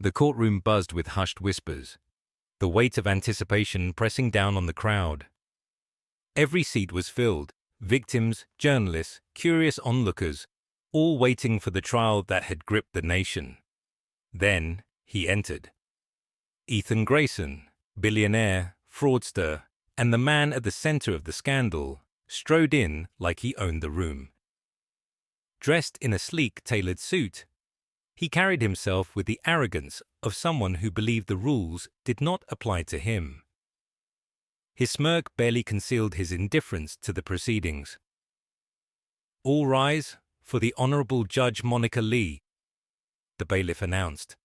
The courtroom buzzed with hushed whispers, the weight of anticipation pressing down on the crowd. Every seat was filled, victims, journalists, curious onlookers, all waiting for the trial that had gripped the nation. Then he entered. Ethan Grayson, billionaire, fraudster, and the man at the center of the scandal, strode in like he owned the room. Dressed in a sleek, tailored suit, he carried himself with the arrogance of someone who believed the rules did not apply to him. His smirk barely concealed his indifference to the proceedings. "All rise for the Honorable Judge Monica Lee," the bailiff announced.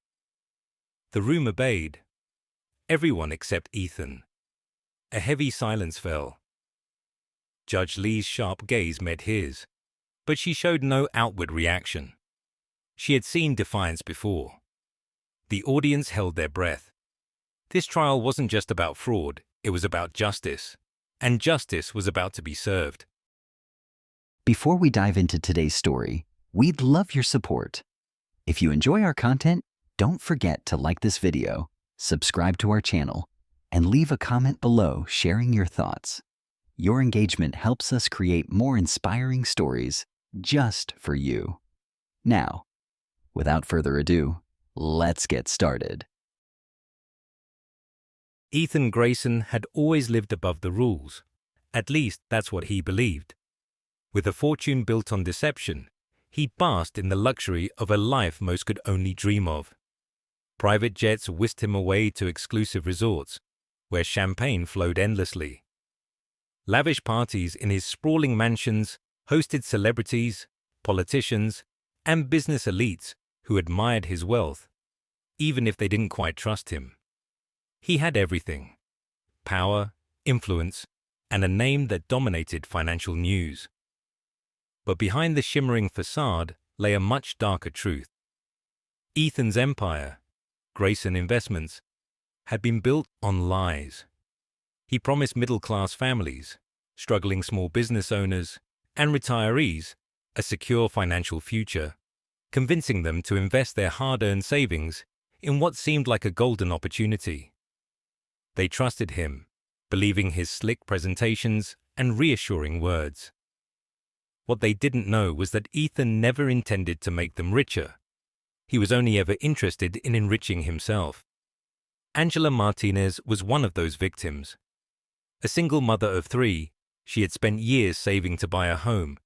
The room obeyed. Everyone except Ethan. A heavy silence fell. Judge Lee's sharp gaze met his, but she showed no outward reaction. She had seen defiance before. The audience held their breath. This trial wasn't just about fraud, it was about justice, and justice was about to be served. Before we dive into today's story, we'd love your support. If you enjoy our content, don't forget to like this video, subscribe to our channel, and leave a comment below sharing your thoughts. Your engagement helps us create more inspiring stories just for you. Now, without further ado, let's get started. Ethan Grayson had always lived above the rules. At least that's what he believed. With a fortune built on deception, he basked in the luxury of a life most could only dream of. Private jets whisked him away to exclusive resorts, where champagne flowed endlessly. Lavish parties in his sprawling mansions hosted celebrities, politicians, and business elites who admired his wealth, even if they didn't quite trust him. He had everything: power, influence, and a name that dominated financial news. But behind the shimmering facade lay a much darker truth. Ethan's empire, Grayson Investments, had been built on lies. He promised middle-class families, struggling small business owners, and retirees a secure financial future, convincing them to invest their hard-earned savings in what seemed like a golden opportunity. They trusted him, believing his slick presentations and reassuring words. What they didn't know was that Ethan never intended to make them richer. He was only ever interested in enriching himself. Angela Martinez was one of those victims. A single mother of 3, she had spent years saving to buy a home,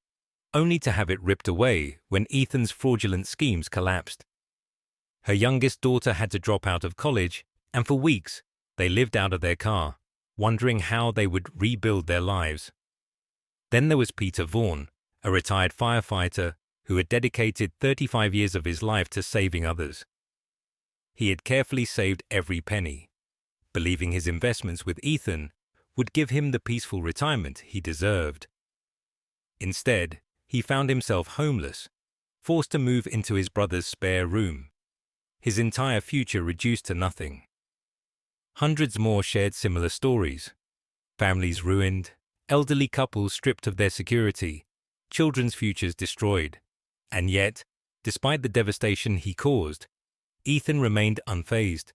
only to have it ripped away when Ethan's fraudulent schemes collapsed. Her youngest daughter had to drop out of college, and for weeks they lived out of their car, wondering how they would rebuild their lives. Then there was Peter Vaughn, a retired firefighter who had dedicated 35 years of his life to saving others. He had carefully saved every penny, believing his investments with Ethan would give him the peaceful retirement he deserved. Instead, he found himself homeless, forced to move into his brother's spare room, his entire future reduced to nothing. Hundreds more shared similar stories: families ruined, elderly couples stripped of their security, children's futures destroyed. And yet, despite the devastation he caused, Ethan remained unfazed.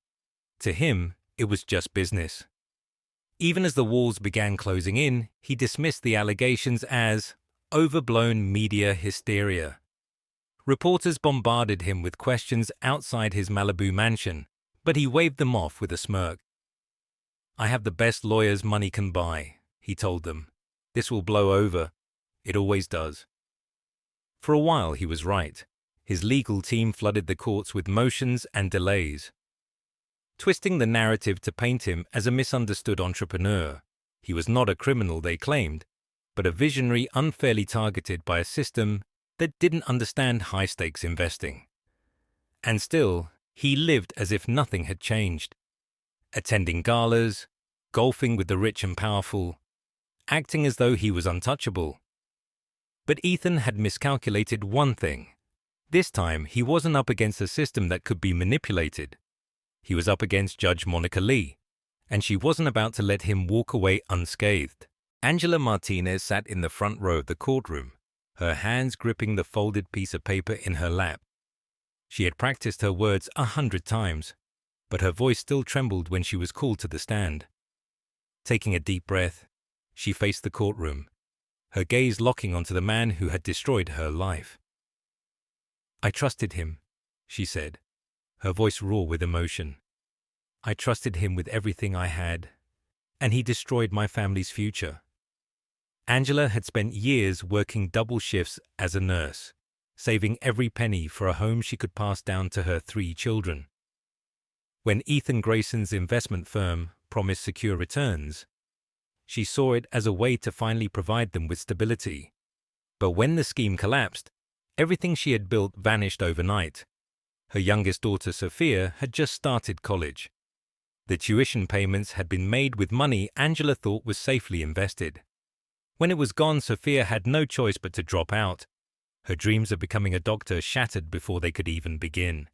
To him, it was just business. Even as the walls began closing in, he dismissed the allegations as overblown media hysteria. Reporters bombarded him with questions outside his Malibu mansion, but he waved them off with a smirk. "I have the best lawyers money can buy," he told them. "This will blow over. It always does." For a while he was right. His legal team flooded the courts with motions and delays, twisting the narrative to paint him as a misunderstood entrepreneur. He was not a criminal, they claimed, but a visionary unfairly targeted by a system that didn't understand high-stakes investing. And still, he lived as if nothing had changed, attending galas, golfing with the rich and powerful, acting as though he was untouchable. But Ethan had miscalculated one thing. This time, he wasn't up against a system that could be manipulated. He was up against Judge Monica Lee, and she wasn't about to let him walk away unscathed. Angela Martinez sat in the front row of the courtroom, her hands gripping the folded piece of paper in her lap. She had practiced her words 100 times, but her voice still trembled when she was called to the stand. Taking a deep breath, she faced the courtroom, her gaze locking onto the man who had destroyed her life. "I trusted him," she said, her voice raw with emotion. "I trusted him with everything I had, and he destroyed my family's future." Angela had spent years working double shifts as a nurse, saving every penny for a home she could pass down to her 3 children. When Ethan Grayson's investment firm promised secure returns, she saw it as a way to finally provide them with stability. But when the scheme collapsed, everything she had built vanished overnight. Her youngest daughter, Sophia, had just started college. The tuition payments had been made with money Angela thought was safely invested. When it was gone, Sophia had no choice but to drop out. Her dreams of becoming a doctor shattered before they could even begin.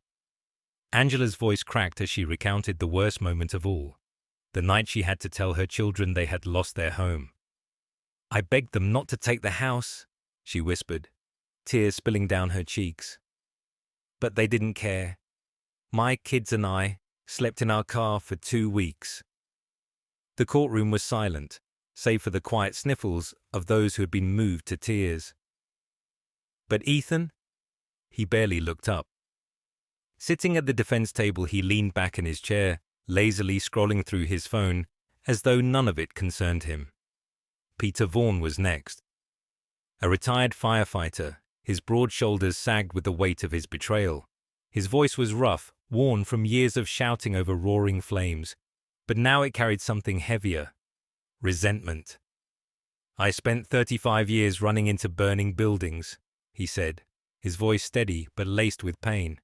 Angela's voice cracked as she recounted the worst moment of all, the night she had to tell her children they had lost their home. "I begged them not to take the house," she whispered, tears spilling down her cheeks. "But they didn't care. My kids and I slept in our car for 2 weeks." The courtroom was silent, save for the quiet sniffles of those who had been moved to tears. But Ethan? He barely looked up. Sitting at the defense table, he leaned back in his chair, lazily scrolling through his phone, as though none of it concerned him. Peter Vaughn was next. A retired firefighter, his broad shoulders sagged with the weight of his betrayal. His voice was rough, worn from years of shouting over roaring flames, but now it carried something heavier: resentment. "I spent 35 years running into burning buildings," he said, his voice steady but laced with pain.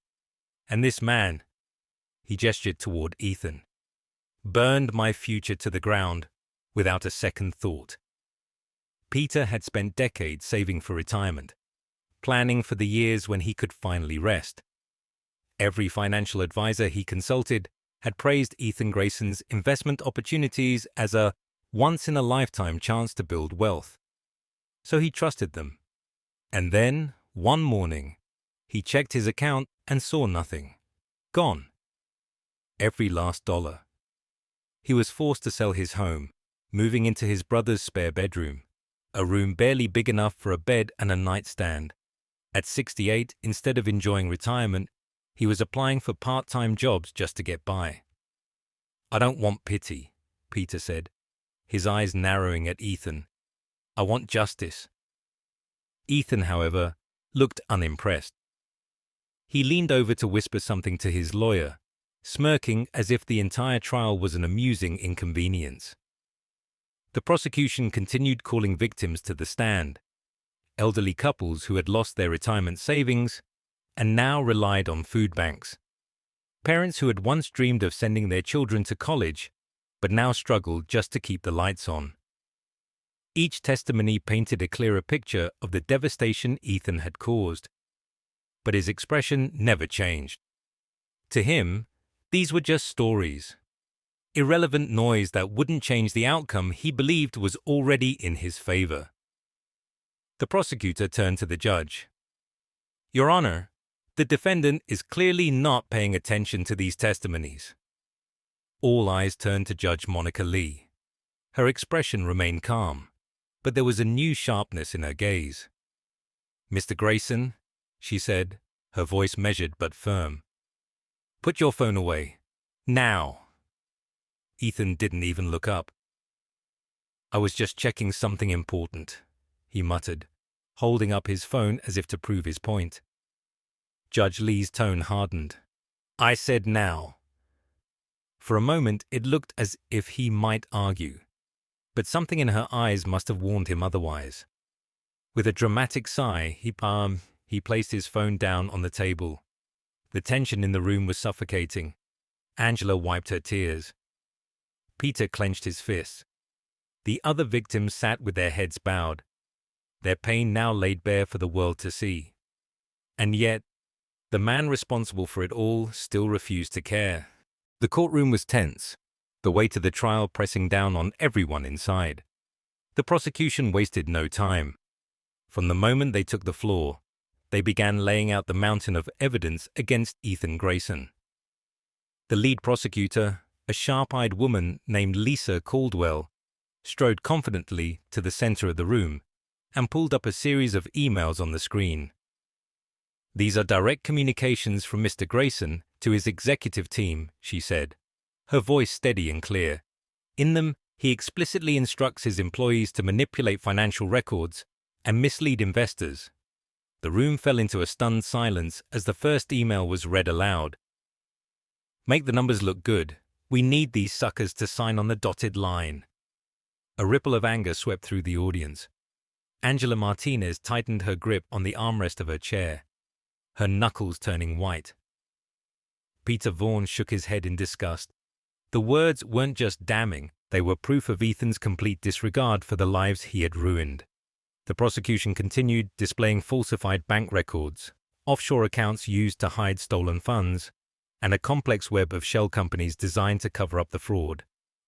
"And this man," he gestured toward Ethan, "burned my future to the ground without a second thought." Peter had spent decades saving for retirement, planning for the years when he could finally rest. Every financial advisor he consulted had praised Ethan Grayson's investment opportunities as a once-in-a-lifetime chance to build wealth. So he trusted them. And then, one morning, he checked his account and saw nothing. Gone. Every last dollar. He was forced to sell his home, moving into his brother's spare bedroom, a room barely big enough for a bed and a nightstand. At 68, instead of enjoying retirement, he was applying for part-time jobs just to get by. "I don't want pity," Peter said, his eyes narrowing at Ethan. "I want justice." Ethan, however, looked unimpressed. He leaned over to whisper something to his lawyer, smirking as if the entire trial was an amusing inconvenience. The prosecution continued calling victims to the stand, elderly couples who had lost their retirement savings and now relied on food banks, parents who had once dreamed of sending their children to college but now struggled just to keep the lights on. Each testimony painted a clearer picture of the devastation Ethan had caused, but his expression never changed. To him, these were just stories, irrelevant noise that wouldn't change the outcome he believed was already in his favor. The prosecutor turned to the judge. "Your Honor, the defendant is clearly not paying attention to these testimonies." All eyes turned to Judge Monica Lee. Her expression remained calm, but there was a new sharpness in her gaze. "Mr. Grayson," she said, her voice measured but firm, "put your phone away. Now." Ethan didn't even look up. "I was just checking something important," he muttered, holding up his phone as if to prove his point. Judge Lee's tone hardened. "I said now." For a moment it looked as if he might argue, but something in her eyes must have warned him otherwise. With a dramatic sigh, he placed his phone down on the table. The tension in the room was suffocating. Angela wiped her tears. Peter clenched his fists. The other victims sat with their heads bowed, their pain now laid bare for the world to see. And yet, the man responsible for it all still refused to care. The courtroom was tense, the weight of the trial pressing down on everyone inside. The prosecution wasted no time. From the moment they took the floor, they began laying out the mountain of evidence against Ethan Grayson. The lead prosecutor, a sharp-eyed woman named Lisa Caldwell, strode confidently to the center of the room and pulled up a series of emails on the screen. "These are direct communications from Mr. Grayson to his executive team," she said, her voice steady and clear. "In them, he explicitly instructs his employees to manipulate financial records and mislead investors." The room fell into a stunned silence as the first email was read aloud. "Make the numbers look good. We need these suckers to sign on the dotted line." A ripple of anger swept through the audience. Angela Martinez tightened her grip on the armrest of her chair, her knuckles turning white. Peter Vaughan shook his head in disgust. The words weren't just damning, they were proof of Ethan's complete disregard for the lives he had ruined. The prosecution continued, displaying falsified bank records, offshore accounts used to hide stolen funds, and a complex web of shell companies designed to cover up the fraud.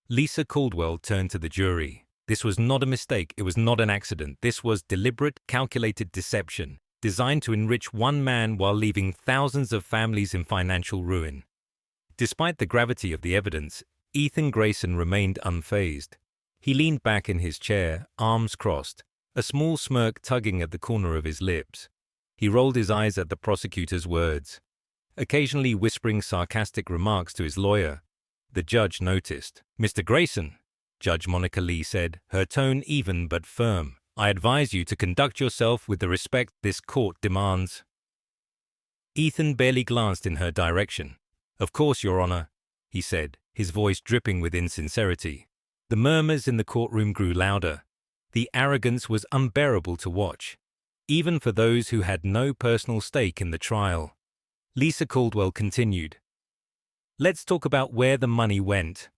Lisa Caldwell turned to the jury. This was not a mistake, it was not an accident. This was deliberate, calculated deception, designed to enrich one man while leaving thousands of families in financial ruin. Despite the gravity of the evidence, Ethan Grayson remained unfazed. He leaned back in his chair, arms crossed, a small smirk tugging at the corner of his lips. He rolled his eyes at the prosecutor's words, occasionally whispering sarcastic remarks to his lawyer. The judge noticed. "Mr. Grayson," Judge Monica Lee said, her tone even but firm, "I advise you to conduct yourself with the respect this court demands." Ethan barely glanced in her direction. "Of course, Your Honor," he said, his voice dripping with insincerity. The murmurs in the courtroom grew louder. The arrogance was unbearable to watch, even for those who had no personal stake in the trial. Lisa Caldwell continued, "Let's talk about where the money went."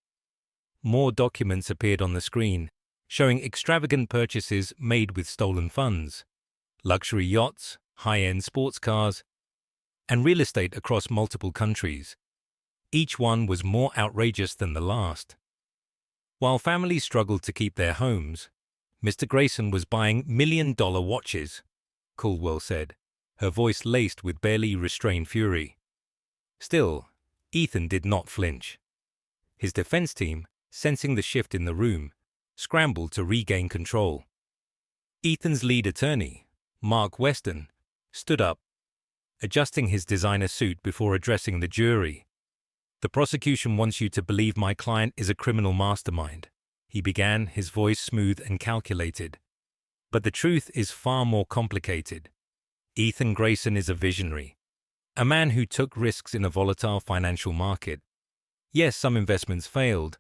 More documents appeared on the screen, showing extravagant purchases made with stolen funds, luxury yachts, high-end sports cars, and real estate across multiple countries. Each one was more outrageous than the last. While families struggled to keep their homes, Mr. Grayson was buying million-dollar watches, Caldwell said, her voice laced with barely restrained fury. Still, Ethan did not flinch. His defense team, sensing the shift in the room, scrambled to regain control. Ethan's lead attorney, Mark Weston, stood up, adjusting his designer suit before addressing the jury. "The prosecution wants you to believe my client is a criminal mastermind," he began, his voice smooth and calculated. "But the truth is far more complicated. Ethan Grayson is a visionary, a man who took risks in a volatile financial market. Yes, some investments failed,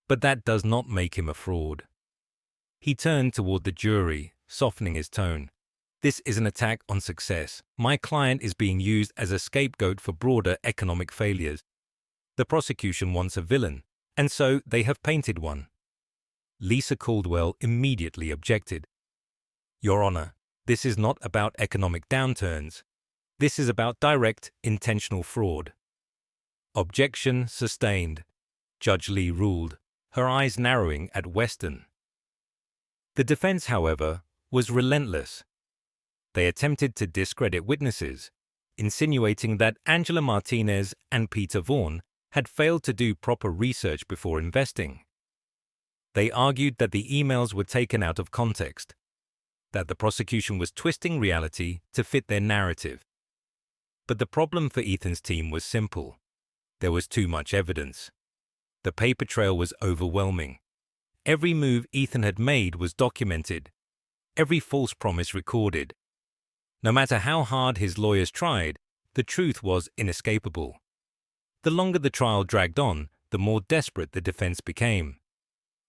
but that does not make him a fraud." He turned toward the jury, softening his tone. "This is an attack on success. My client is being used as a scapegoat for broader economic failures. The prosecution wants a villain, and so they have painted one." Lisa Caldwell immediately objected. "Your Honor, this is not about economic downturns. This is about direct, intentional fraud." "Objection sustained," Judge Lee ruled, her eyes narrowing at Weston. The defense, however, was relentless. They attempted to discredit witnesses, insinuating that Angela Martinez and Peter Vaughan had failed to do proper research before investing. They argued that the emails were taken out of context, that the prosecution was twisting reality to fit their narrative. But the problem for Ethan's team was simple. There was too much evidence. The paper trail was overwhelming. Every move Ethan had made was documented, every false promise recorded. No matter how hard his lawyers tried, the truth was inescapable. The longer the trial dragged on, the more desperate the defense became.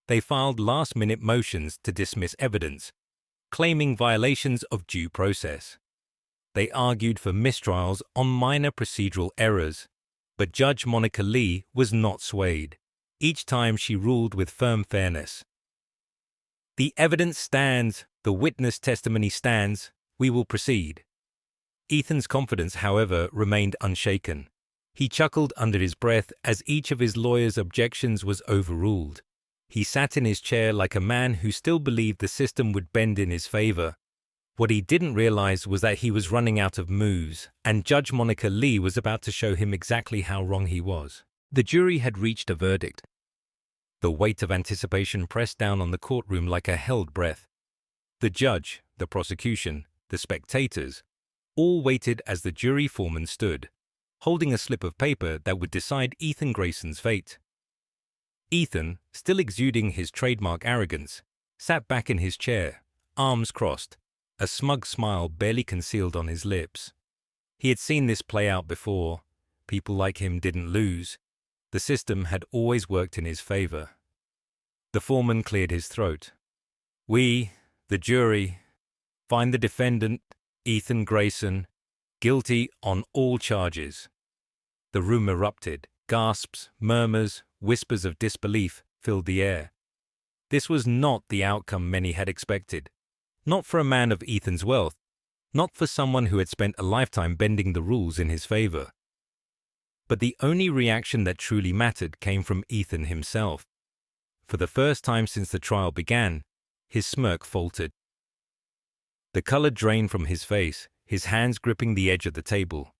They filed last-minute motions to dismiss evidence, claiming violations of due process. They argued for mistrials on minor procedural errors, but Judge Monica Lee was not swayed. Each time she ruled with firm fairness. "The evidence stands, the witness testimony stands, we will proceed." Ethan's confidence, however, remained unshaken. He chuckled under his breath as each of his lawyer's objections was overruled. He sat in his chair like a man who still believed the system would bend in his favor. What he didn't realize was that he was running out of moves, and Judge Monica Lee was about to show him exactly how wrong he was. The jury had reached a verdict. The weight of anticipation pressed down on the courtroom like a held breath. The judge, the prosecution, the spectators, all waited as the jury foreman stood, holding a slip of paper that would decide Ethan Grayson's fate. Ethan, still exuding his trademark arrogance, sat back in his chair, arms crossed, a smug smile barely concealed on his lips. He had seen this play out before. People like him didn't lose. The system had always worked in his favor. The foreman cleared his throat. "We, the jury, find the defendant, Ethan Grayson, guilty on all charges." The room erupted. Gasps, murmurs, whispers of disbelief filled the air. This was not the outcome many had expected. Not for a man of Ethan's wealth, not for someone who had spent a lifetime bending the rules in his favor. But the only reaction that truly mattered came from Ethan himself. For the first time since the trial began, his smirk faltered. The color drained from his face, his hands gripping the edge of the table.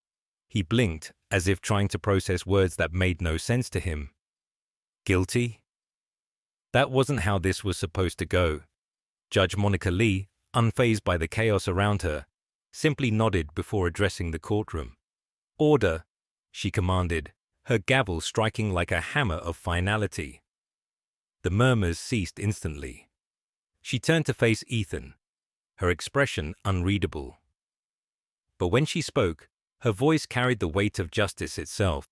He blinked, as if trying to process words that made no sense to him. Guilty? That wasn't how this was supposed to go. Judge Monica Lee, unfazed by the chaos around her, simply nodded before addressing the courtroom. "Order," she commanded, her gavel striking like a hammer of finality. The murmurs ceased instantly. She turned to face Ethan, her expression unreadable. But when she spoke, her voice carried the weight of justice itself.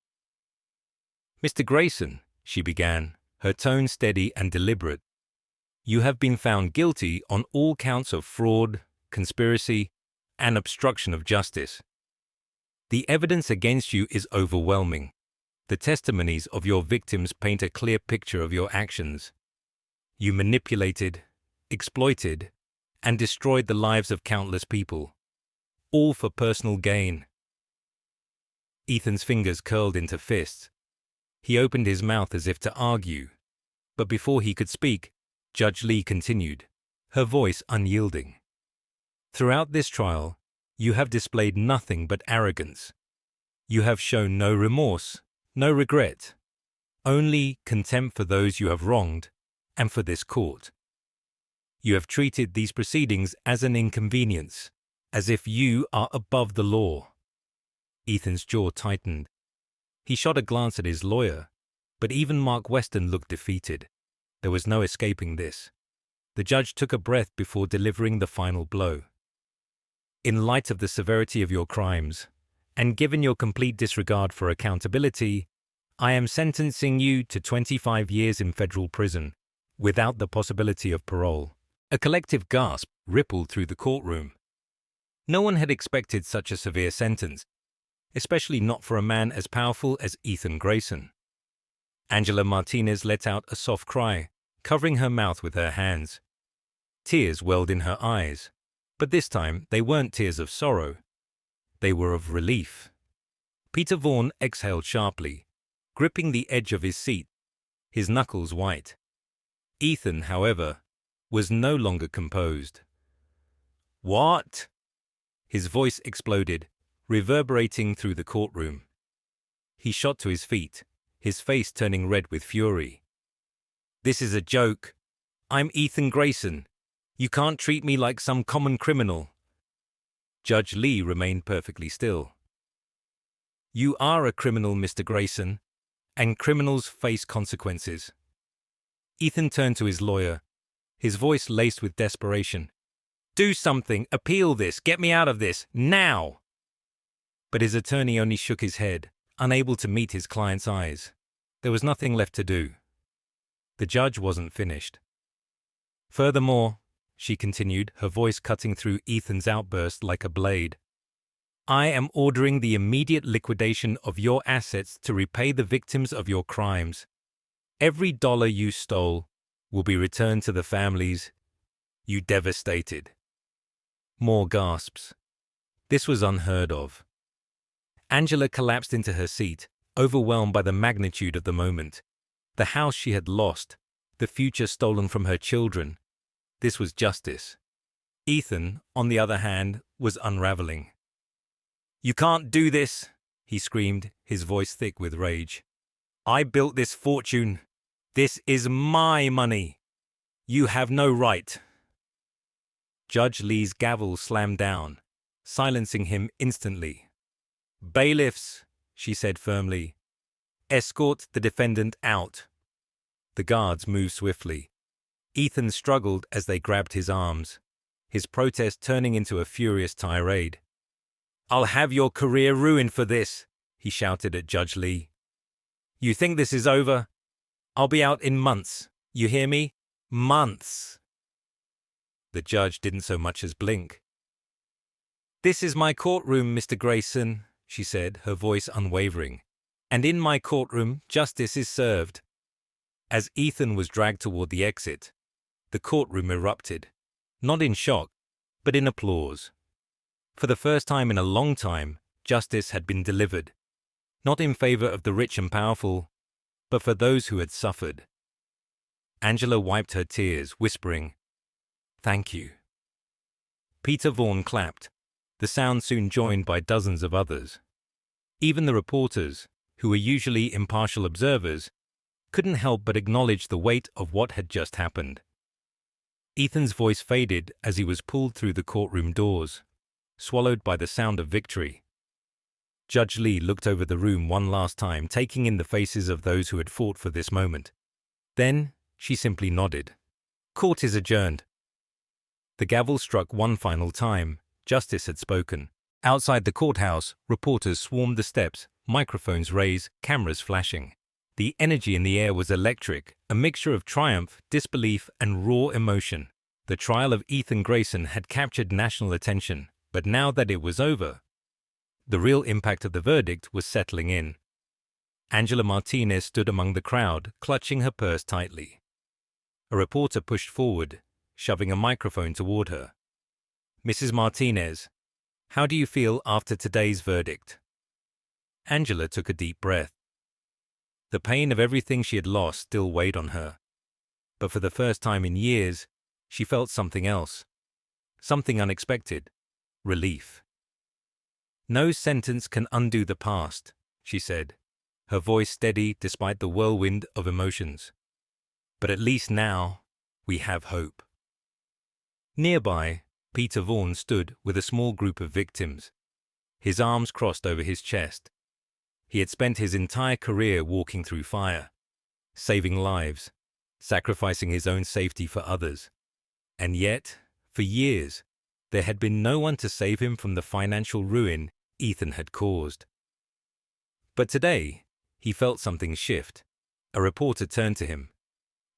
"Mr. Grayson," she began, her tone steady and deliberate, "you have been found guilty on all counts of fraud, conspiracy, and obstruction of justice. The evidence against you is overwhelming. The testimonies of your victims paint a clear picture of your actions. You manipulated, exploited, and destroyed the lives of countless people, all for personal gain." Ethan's fingers curled into fists. He opened his mouth as if to argue, but before he could speak, Judge Lee continued, her voice unyielding. "Throughout this trial, you have displayed nothing but arrogance. You have shown no remorse, no regret, only contempt for those you have wronged and for this court. You have treated these proceedings as an inconvenience, as if you are above the law." Ethan's jaw tightened. He shot a glance at his lawyer, but even Mark Weston looked defeated. There was no escaping this. The judge took a breath before delivering the final blow. "In light of the severity of your crimes, and given your complete disregard for accountability, I am sentencing you to 25 years in federal prison, without the possibility of parole." A collective gasp rippled through the courtroom. No one had expected such a severe sentence, especially not for a man as powerful as Ethan Grayson. Angela Martinez let out a soft cry, covering her mouth with her hands. Tears welled in her eyes, but this time they weren't tears of sorrow. They were of relief. Peter Vaughn exhaled sharply, gripping the edge of his seat, his knuckles white. Ethan, however, was no longer composed. "What?" His voice exploded, reverberating through the courtroom. He shot to his feet, his face turning red with fury. "This is a joke. I'm Ethan Grayson. You can't treat me like some common criminal." Judge Lee remained perfectly still. "You are a criminal, Mr. Grayson, and criminals face consequences." Ethan turned to his lawyer, his voice laced with desperation. "Do something, appeal this, get me out of this, now!" But his attorney only shook his head, unable to meet his client's eyes. There was nothing left to do. The judge wasn't finished. "Furthermore," she continued, her voice cutting through Ethan's outburst like a blade, "I am ordering the immediate liquidation of your assets to repay the victims of your crimes. Every dollar you stole will be returned to the families you devastated." More gasps. This was unheard of. Angela collapsed into her seat, overwhelmed by the magnitude of the moment. The house she had lost, the future stolen from her children. This was justice. Ethan, on the other hand, was unraveling. "You can't do this," he screamed, his voice thick with rage. "I built this fortune. This is my money. You have no right." Judge Lee's gavel slammed down, silencing him instantly. "Bailiffs," she said firmly. "Escort the defendant out." The guards moved swiftly. Ethan struggled as they grabbed his arms, his protest turning into a furious tirade. "I'll have your career ruined for this," he shouted at Judge Lee. "You think this is over? I'll be out in months. You hear me? Months." The judge didn't so much as blink. "This is my courtroom, Mr. Grayson," she said, her voice unwavering. "And in my courtroom, justice is served." As Ethan was dragged toward the exit, the courtroom erupted, not in shock, but in applause. For the first time in a long time, justice had been delivered, not in favor of the rich and powerful, but for those who had suffered. Angela wiped her tears, whispering, "Thank you." Peter Vaughan clapped, the sound soon joined by dozens of others. Even the reporters, who were usually impartial observers, couldn't help but acknowledge the weight of what had just happened. Ethan's voice faded as he was pulled through the courtroom doors, swallowed by the sound of victory. Judge Lee looked over the room one last time, taking in the faces of those who had fought for this moment. Then she simply nodded. "Court is adjourned." The gavel struck one final time. Justice had spoken. Outside the courthouse, reporters swarmed the steps, microphones raised, cameras flashing. The energy in the air was electric, a mixture of triumph, disbelief, and raw emotion. The trial of Ethan Grayson had captured national attention, but now that it was over, the real impact of the verdict was settling in. Angela Martinez stood among the crowd, clutching her purse tightly. A reporter pushed forward, shoving a microphone toward her. "Mrs. Martinez, how do you feel after today's verdict?" Angela took a deep breath. The pain of everything she had lost still weighed on her. But for the first time in years, she felt something else. Something unexpected. Relief. "No sentence can undo the past," she said, her voice steady despite the whirlwind of emotions. "But at least now, we have hope." Nearby, Peter Vaughan stood with a small group of victims, his arms crossed over his chest. He had spent his entire career walking through fire, saving lives, sacrificing his own safety for others. And yet, for years, there had been no one to save him from the financial ruin Ethan had caused. But today, he felt something shift. A reporter turned to him.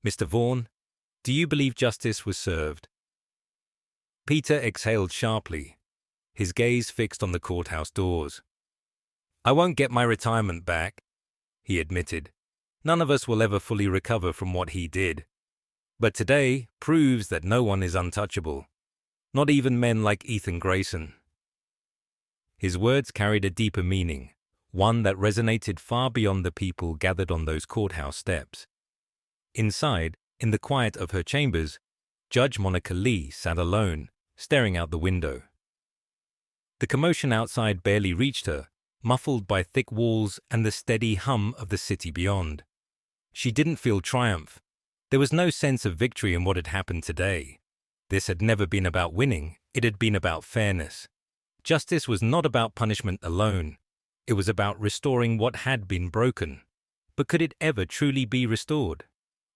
"Mr. Vaughan, do you believe justice was served?" Peter exhaled sharply, his gaze fixed on the courthouse doors. "I won't get my retirement back," he admitted. "None of us will ever fully recover from what he did. But today proves that no one is untouchable, not even men like Ethan Grayson." His words carried a deeper meaning, one that resonated far beyond the people gathered on those courthouse steps. Inside, in the quiet of her chambers, Judge Monica Lee sat alone, staring out the window. The commotion outside barely reached her, muffled by thick walls and the steady hum of the city beyond. She didn't feel triumph. There was no sense of victory in what had happened today. This had never been about winning, it had been about fairness. Justice was not about punishment alone. It was about restoring what had been broken. But could it ever truly be restored?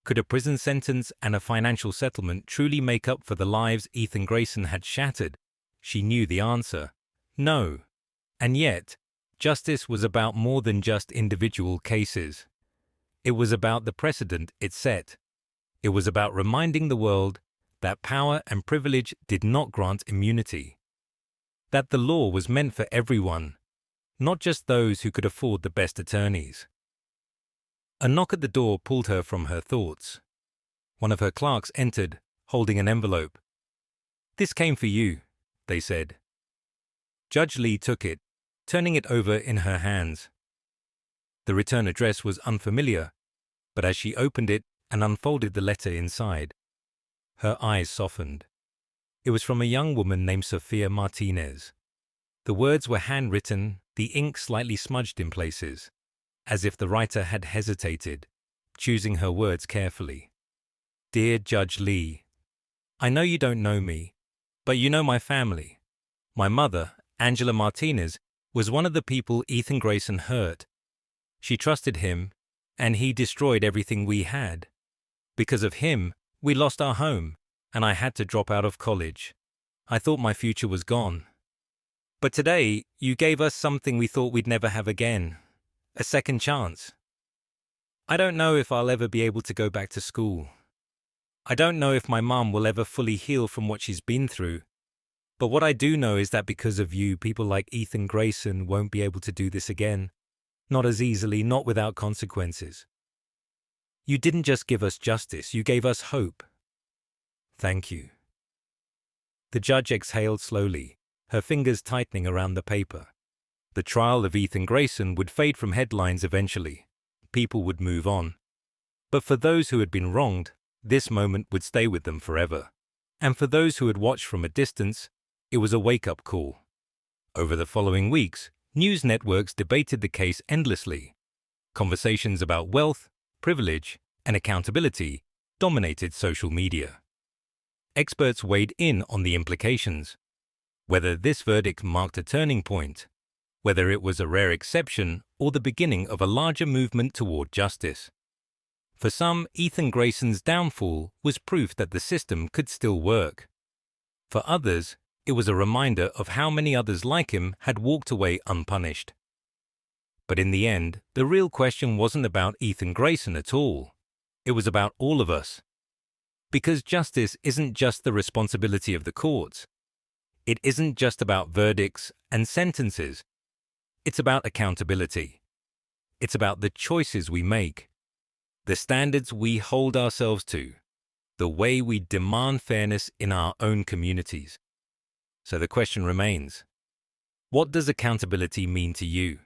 Could a prison sentence and a financial settlement truly make up for the lives Ethan Grayson had shattered? She knew the answer. No. And yet, justice was about more than just individual cases. It was about the precedent it set. It was about reminding the world that power and privilege did not grant immunity. That the law was meant for everyone, not just those who could afford the best attorneys. A knock at the door pulled her from her thoughts. One of her clerks entered, holding an envelope. "This came for you," they said. Judge Lee took it, turning it over in her hands. The return address was unfamiliar, but as she opened it and unfolded the letter inside, her eyes softened. It was from a young woman named Sophia Martinez. The words were handwritten, the ink slightly smudged in places, as if the writer had hesitated, choosing her words carefully. Dear Judge Lee, I know you don't know me, but you know my family. My mother, Angela Martinez, was one of the people Ethan Grayson hurt. She trusted him, and he destroyed everything we had. Because of him, we lost our home, and I had to drop out of college. I thought my future was gone. But today, you gave us something we thought we'd never have again, a second chance. I don't know if I'll ever be able to go back to school. I don't know if my mom will ever fully heal from what she's been through. But what I do know is that because of you, people like Ethan Grayson won't be able to do this again. Not as easily, not without consequences. You didn't just give us justice, you gave us hope. Thank you. The judge exhaled slowly, her fingers tightening around the paper. The trial of Ethan Grayson would fade from headlines eventually. People would move on. But for those who had been wronged, this moment would stay with them forever. And for those who had watched from a distance, it was a wake-up call. Over the following weeks, news networks debated the case endlessly. Conversations about wealth, privilege, and accountability dominated social media. Experts weighed in on the implications. Whether this verdict marked a turning point, whether it was a rare exception or the beginning of a larger movement toward justice. For some, Ethan Grayson's downfall was proof that the system could still work. For others, it was a reminder of how many others like him had walked away unpunished. But in the end, the real question wasn't about Ethan Grayson at all. It was about all of us. Because justice isn't just the responsibility of the courts. It isn't just about verdicts and sentences. It's about accountability. It's about the choices we make, the standards we hold ourselves to, the way we demand fairness in our own communities. So the question remains, what does accountability mean to you?